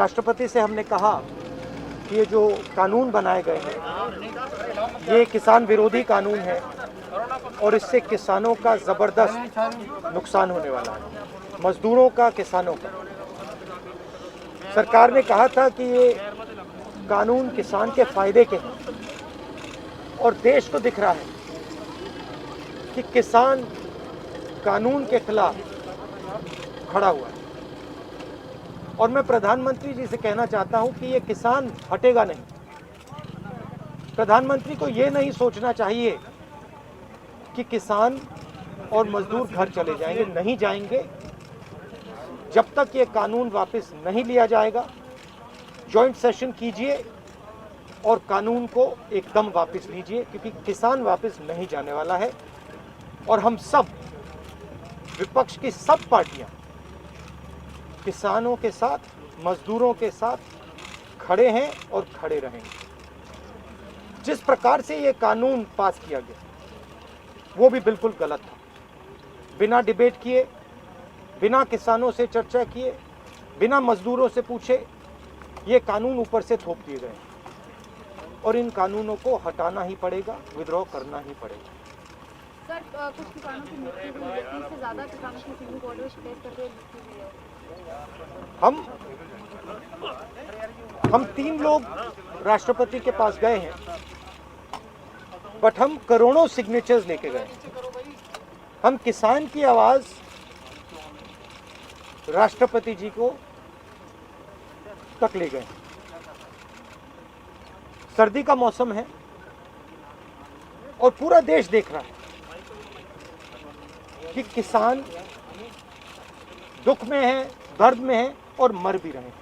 राष्ट्रपति से हमने कहा कि ये जो कानून बनाए गए हैं ये किसान विरोधी कानून है और इससे किसानों का ज़बरदस्त नुकसान होने वाला है, मजदूरों का, किसानों का। सरकार ने कहा था कि ये कानून किसान के फायदे के हैं और देश को दिख रहा है कि किसान कानून के खिलाफ खड़ा हुआ है। और मैं प्रधानमंत्री जी से कहना चाहता हूं कि ये किसान हटेगा नहीं। प्रधानमंत्री को ये नहीं सोचना चाहिए कि किसान और मजदूर घर चले जाएंगे, नहीं जाएंगे। जब तक ये कानून वापस नहीं लिया जाएगा, जॉइंट सेशन कीजिए और कानून को एकदम वापस लीजिए, क्योंकि किसान वापस नहीं जाने वाला है। और हम सब, विपक्ष की सब पार्टियां किसानों के साथ, मजदूरों के साथ खड़े हैं और खड़े रहेंगे। जिस प्रकार से ये कानून पास किया गया वो भी बिल्कुल गलत था। बिना डिबेट किए, बिना किसानों से चर्चा किए, बिना मजदूरों से पूछे ये कानून ऊपर से थोप दिए गए और इन कानूनों को हटाना ही पड़ेगा, विद्रॉ करना ही पड़ेगा। सर, कुछ किसानों की मृत्यु हुई है, 30 से ज़्यादा किसानों की सुप्रीम कोर्ट में शिकायत करके मृत्यु हुई है। हम 3 लोग राष्ट्रपति के पास गए हैं, बट हम करोड़ों सिग्नेचर्स लेके गए। हम किसान की आवाज राष्ट्रपति जी को तक ले गए। सर्दी का मौसम है और पूरा देश देख रहा है कि किसान दुख में है, दर्द में है और मर भी रहे हैं।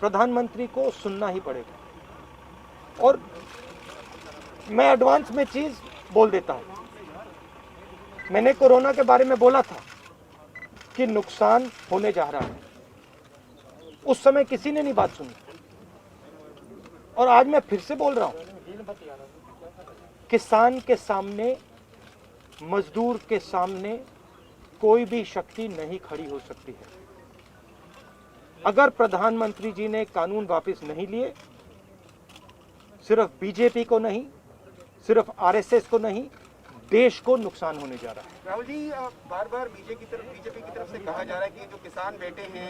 प्रधानमंत्री को सुनना ही पड़ेगा। और मैं एडवांस में चीज बोल देता हूं। मैंने कोरोना के बारे में बोला था कि नुकसान होने जा रहा है। उस समय किसी ने नहीं बात सुनी और आज मैं फिर से बोल रहा हूं, किसान के सामने, मजदूर के सामने कोई भी शक्ति नहीं खड़ी हो सकती है। अगर प्रधानमंत्री जी ने कानून वापस नहीं लिए, सिर्फ बीजेपी को नहीं, सिर्फ आरएसएस को नहीं, देश को नुकसान होने जा रहा है। राहुल जी, बार बार बीजेपी की तरफ से कहा जा रहा है कि जो किसान बैठे हैं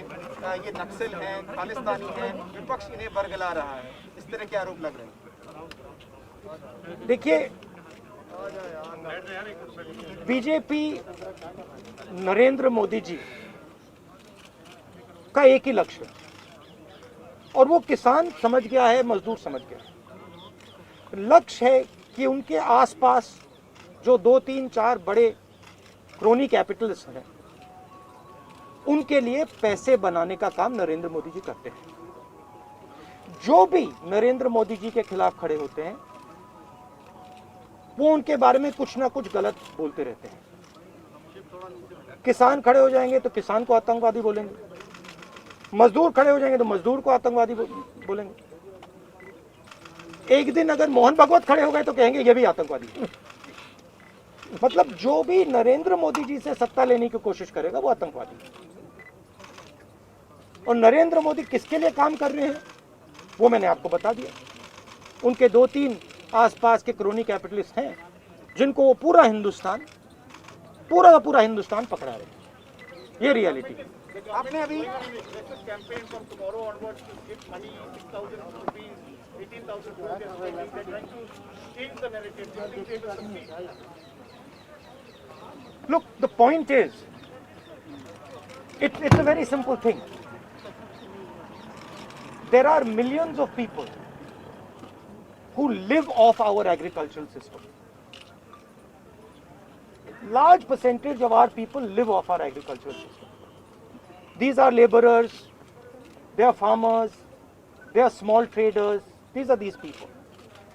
ये नक्सल हैं, खालिस्तानी हैं, विपक्ष इन्हें बरगला रहा है। इस तरह के आरोप लग रहे हैं। देखिए, बीजेपी नरेंद्र मोदी जी का एक ही लक्ष्य है और वो किसान समझ गया है, मजदूर समझ गया है। लक्ष्य है कि उनके आसपास जो 2, 3, 4 बड़े क्रोनी कैपिटल्स हैं, उनके लिए पैसे बनाने का काम नरेंद्र मोदी जी करते हैं। जो भी नरेंद्र मोदी जी के खिलाफ खड़े होते हैं वो उनके बारे में कुछ ना कुछ गलत बोलते रहते हैं। किसान खड़े हो जाएंगे तो किसान को आतंकवादी बोलेंगे, मजदूर खड़े हो जाएंगे तो मजदूर को आतंकवादी बोलेंगे। एक दिन अगर मोहन भागवत खड़े हो गए तो कहेंगे ये भी आतंकवादी है। मतलब जो भी नरेंद्र मोदी जी से सत्ता लेने की कोशिश करेगा वो आतंकवादी है। और नरेंद्र मोदी किसके लिए काम कर रहे हैं वो मैंने आपको बता दिया। उनके 2-3 आसपास के क्रोनी कैपिटलिस्ट हैं जिनको वो पूरा का पूरा हिंदुस्तान पकड़ा रहे हैं। ये रियलिटी है। आपने अभी Look, the point is, it's a very simple thing. There are millions of people who live off our agricultural system. Large percentage of our people live off our agricultural system. These are laborers, they are farmers, they are small traders. These are these people.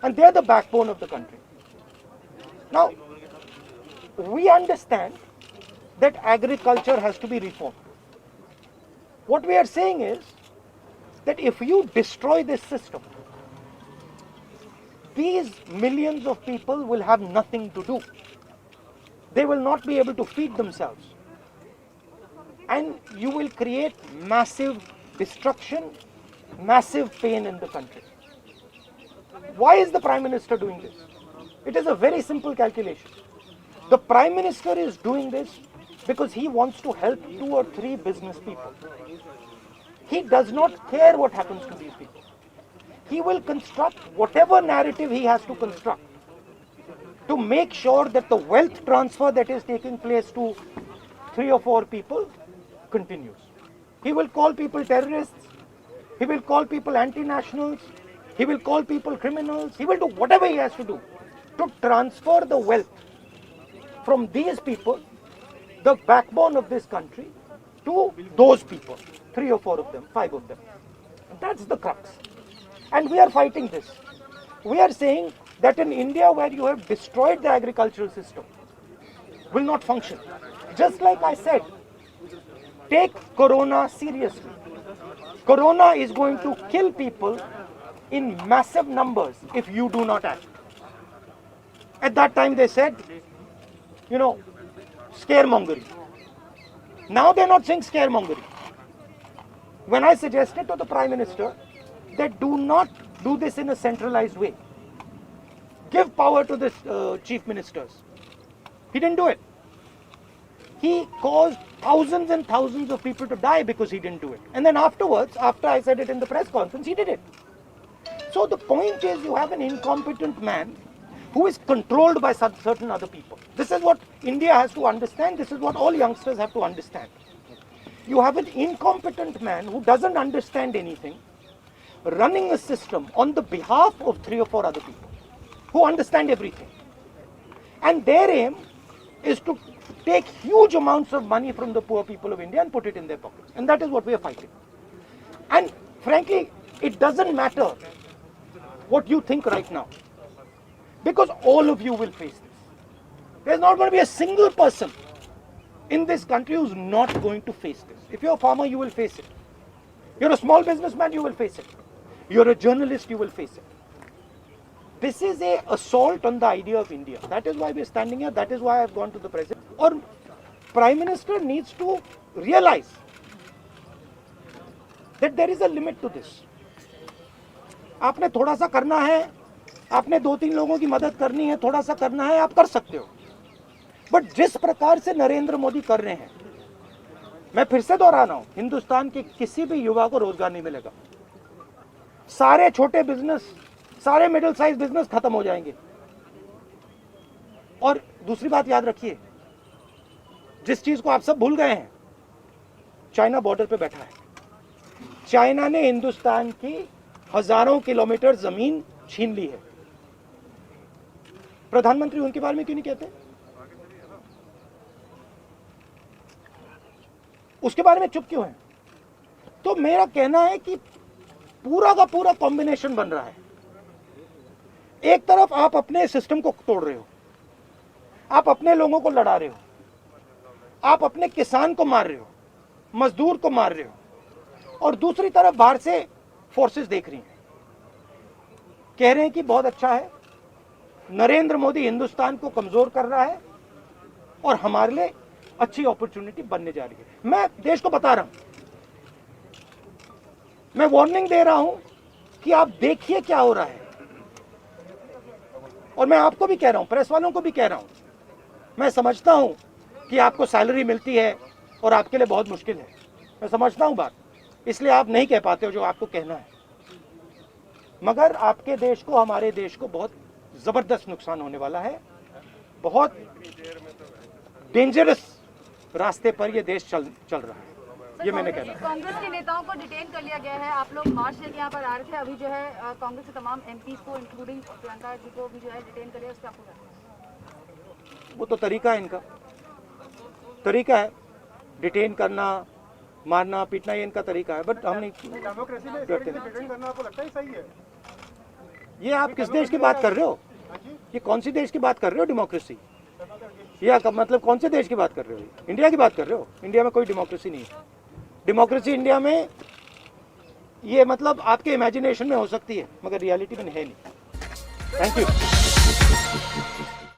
And they are the backbone of the country. Now, we understand that agriculture has to be reformed. What we are saying is that if you destroy this system, these millions of people will have nothing to do. They will not be able to feed themselves. And you will create massive destruction, massive pain in the country. Why is the Prime Minister doing this? It is a very simple calculation. The Prime Minister is doing this because he wants to help 2 or 3 business people. He does not care what happens to these people. He will construct whatever narrative he has to construct to make sure that the wealth transfer that is taking place to 3 or 4 people continues. He will call people terrorists. He will call people anti-nationals. He will call people criminals. He will do whatever he has to do to transfer the wealth from these people, the backbone of this country, to those people, 3 or 4 of them, 5 of them. That's the crux. And we are fighting this. We are saying that in India, where you have destroyed the agricultural system, will not function. Just like I said, take Corona seriously. Corona is going to kill people in massive numbers if you do not act. At that time they said, scaremongering. Now they're not saying scaremongering. When I suggested to the Prime Minister that do not do this in a centralized way, give power to the chief ministers, he didn't do it. He caused thousands and thousands of people to die because he didn't do it. And then afterwards, after I said it in the press conference, he did it. So the point is, you have an incompetent man who is controlled by certain other people. This is what India has to understand. This is what all youngsters have to understand. You have an incompetent man who doesn't understand anything, running a system on the behalf of 3 or 4 other people who understand everything. And their aim is to take huge amounts of money from the poor people of India and put it in their pockets. And that is what we are fighting. And frankly, it doesn't matter what you think right now, because all of you will face this. There's not going to be a single person in this country who's not going to face this. If you're a farmer, you will face it. You're a small businessman, you will face it. You're a journalist, you will face it. This is an assault on the idea of India. That is why we're standing here. That is why I've gone to the president. Or Prime Minister needs to realize that there is a limit to this. आपने थोड़ा सा करना है, आपने 2-3 लोगों की मदद करनी है, थोड़ा सा करना है, आप कर सकते हो. बट जिस प्रकार से नरेंद्र मोदी कर रहे हैं, मैं फिर से दोहरा रहा हूं, हिंदुस्तान के किसी भी युवा को रोजगार नहीं मिलेगा. सारे छोटे बिजनेस, सारे मिडिल साइज बिजनेस खत्म हो जाएंगे. और दूसरी बात याद रखिए, जिस चीज को आप सब भूल गए हैं, चाइना बॉर्डर पे बैठा है. चाइना ने हिंदुस्तान की हजारों किलोमीटर जमीन छीन ली है. प्रधानमंत्री उनके बारे में क्यों नहीं कहते? उसके बारे में चुप क्यों है? तो मेरा कहना है कि पूरा का पूरा कॉम्बिनेशन बन रहा है. एक तरफ आप अपने सिस्टम को तोड़ रहे हो, आप अपने लोगों को लड़ा रहे हो, आप अपने किसान को मार रहे हो, मजदूर को मार रहे हो, और दूसरी तरफ बाहर से फोर्सेस देख रही हैं, कह रहे हैं कि बहुत अच्छा है, नरेंद्र मोदी हिंदुस्तान को कमजोर कर रहा है और हमारे लिए अच्छी अपॉर्चुनिटी बनने जा रही है. मैं देश को बता रहा हूं, मैं वार्निंग दे रहा हूं कि आप देखिए क्या हो रहा है. और मैं आपको भी कह रहा हूं, प्रेस वालों को भी कह रहा हूं, मैं समझता हूं कि आपको सैलरी मिलती है और आपके लिए बहुत मुश्किल है. मैं समझता हूं बात, इसलिए आप नहीं कह पाते हो जो आपको कहना है. मगर आपके देश को, हमारे देश को बहुत जबरदस्त नुकसान होने वाला है. बहुत डेंजरस रास्ते पर ये देश चल रहा है. ये मैंने कहना है. कांग्रेस के नेताओं को डिटेन कर लिया गया है. आप लोग मार्च लेके यहाँ पर आ रहे थे. अभी जो है कांग्रेस के तमाम एमपी को, इंक्लूडिंग प्रियंका जी को भी जो है डिटेन कर लिया. उस पर आपको क्या? वो तो तरीका है इनका, तरीका है डिटेन करना, मारना पीटना, ये इनका तरीका है. बट हम नहीं करते. आपको लगता है सही है? ये आप किस देश की बात कर रहे हो? ये कौन सी देश की बात कर रहे हो? डेमोक्रेसी? या मतलब कौन से देश की बात कर रहे हो? इंडिया की बात कर रहे हो? इंडिया में कोई डेमोक्रेसी नहीं है. डेमोक्रेसी इंडिया में ये मतलब आपके इमेजिनेशन में हो सकती है, मगर रियलिटी में है नहीं. Thank you.